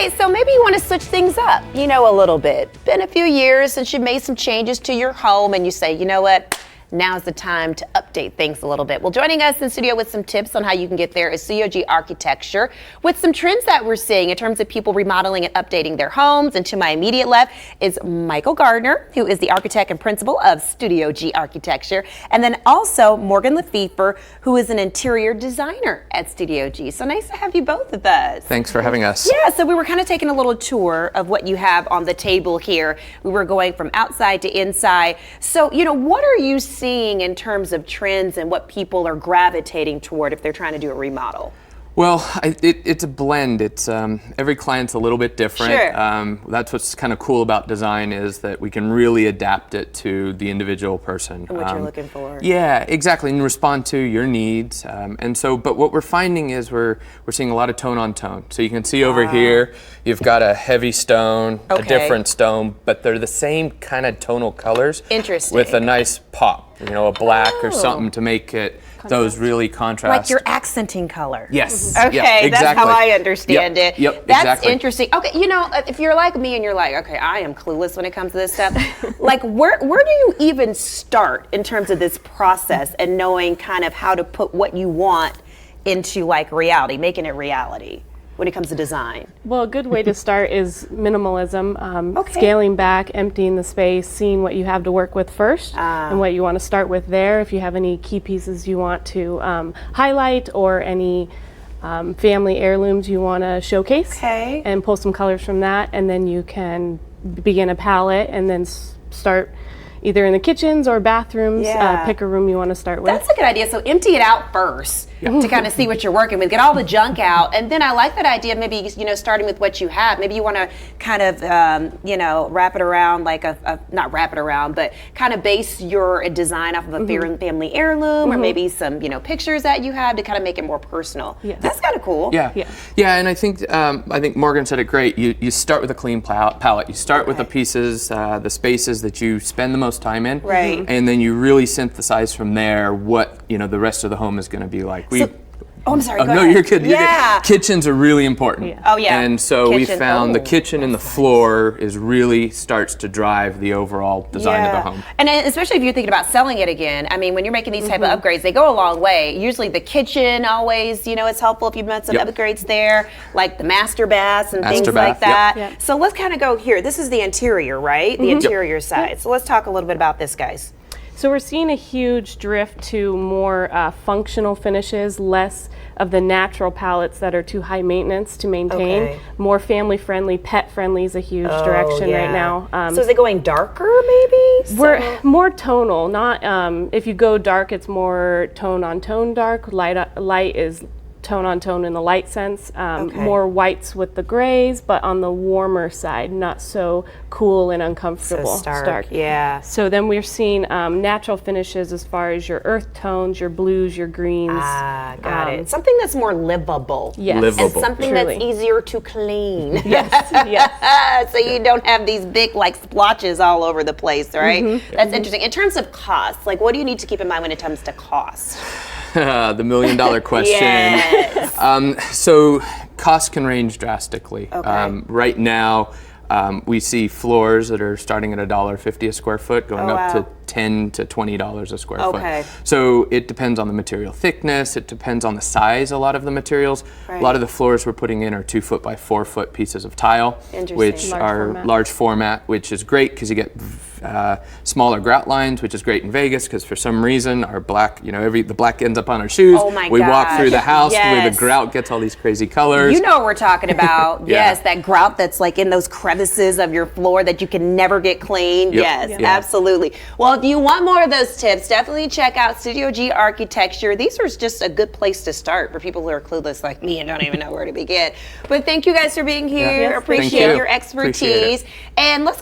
Okay, so maybe you want to switch things up, a little bit. Been a few years since you made some changes to your home and you say, you know what? Now's the time to update things a little bit. Well, joining us in studio with some tips on how you can get there is COG Architecture with some trends that we're seeing in terms of people remodeling and updating their homes. And to my immediate left is Michael Gardner, who is the architect and principal of Studio G Architecture. And then also Morgan Lefever, who is an interior designer at Studio G. So nice to have you both with us. Thanks for having us. Yeah, so we were kind of taking a little tour of what you have on the table here. We were going from outside to inside. So, what are you seeing in terms of trends and what people are gravitating toward if they're trying to do a remodel? Well, it's a blend. It's every client's a little bit different. Sure. That's what's kind of cool about design is that we can really adapt it to the individual person. And what you're looking for. Yeah, exactly, and respond to your needs. But what we're finding is we're seeing a lot of tone on tone. So you can see over here, you've got a heavy stone, a different stone, but they're the same kind of tonal colors. Interesting. With a nice pop, a black or something to make it those really contrast. Like you're accenting color. Yes. Okay, yeah, exactly. That's how I understand it. Yep, that's exactly. interesting. Okay, if you're like me and you're like, okay, I am clueless when it comes to this stuff. Like, where do you even start in terms of this process and knowing kind of how to put what you want into like reality, making it reality when it comes to design? Well, a good way to start is minimalism, Okay. scaling back, emptying the space, seeing what you have to work with first and what you want to start with there. If you have any key pieces you want to highlight or any family heirlooms you want to showcase, Okay. and pull some colors from that, and then you can begin a palette and then start either in the kitchens or bathrooms. Yeah. Pick a room you want to start with. That's a good idea. So empty it out first to kind of see what you're working with. Get all the junk out, and then I like that idea. Maybe starting with what you have. Maybe you want to kind of wrap it around like not wrap it around, but kind of base your design off of a family heirloom, or maybe some pictures that you have to kind of make it more personal. Yeah. That's kind of cool. Yeah. And I think Morgan said it great. You start with a clean palette. You start with the pieces, the spaces that you spend the most time in, Right. and then you really synthesize from there what the rest of the home is going to be like. I'm sorry. Go no, ahead. you're good. You're Yeah. good. Kitchens are really important. Yeah. Oh, yeah. And so we Kitchen. found the Oh, kitchen and the floor is really starts to drive the overall design of the home. And then especially if you're thinking about selling it again, I mean, when you're making these type of upgrades, they go a long way. Usually the kitchen always, it's helpful if you've done some upgrades there, like the master baths and things Master like bath, that. yep. So let's kind of go here. This is the interior, right? The interior side. So let's talk a little bit about this, guys. So we're seeing a huge drift to more functional finishes, less of the natural palettes that are too high maintenance to maintain. Okay. More family friendly, pet friendly is a huge direction right now. So is it going darker, maybe? We're more tonal, not if you go dark, it's more tone on tone dark. Light is tone on tone in the light sense. More whites with the grays, but on the warmer side, not so cool and uncomfortable. stark. Yeah. So then we're seeing natural finishes as far as your earth tones, your blues, your greens. Ah, got it. Something that's more livable. Yes. Livable. And something Truly. that's easier to clean. Yes. So you don't have these big like splotches all over the place, right? That's interesting. In terms of cost, like what do you need to keep in mind when it comes to cost? The $1 million question. Yes. So costs can range drastically. Okay. Right now, we see floors that are starting at $1.50 a square foot, going up to $10 to $20 a square Okay. foot. So it depends on the material thickness. It depends on the size. A lot of the materials. Right. A lot of the floors we're putting in are 2 foot by 4 foot pieces of tile, Interesting. which Large are format. large format, which is great because you get smaller grout lines, which is great in Vegas because for some reason our black, the black ends up on our shoes. Oh my we walk through the gosh. house where Yes. the grout gets all these crazy colors. You know what we're talking about. Yeah. Yes, that grout that's like in those crevices of your floor that you can never get clean. Yep. Yes, Yeah. absolutely. Well, if you want more of those tips, definitely check out Studio G Architecture. These are just a good place to start for people who are clueless like me and don't even know where to begin. But thank you guys for being here. Yes, Appreciate thank you. your Appreciate expertise. it. And let's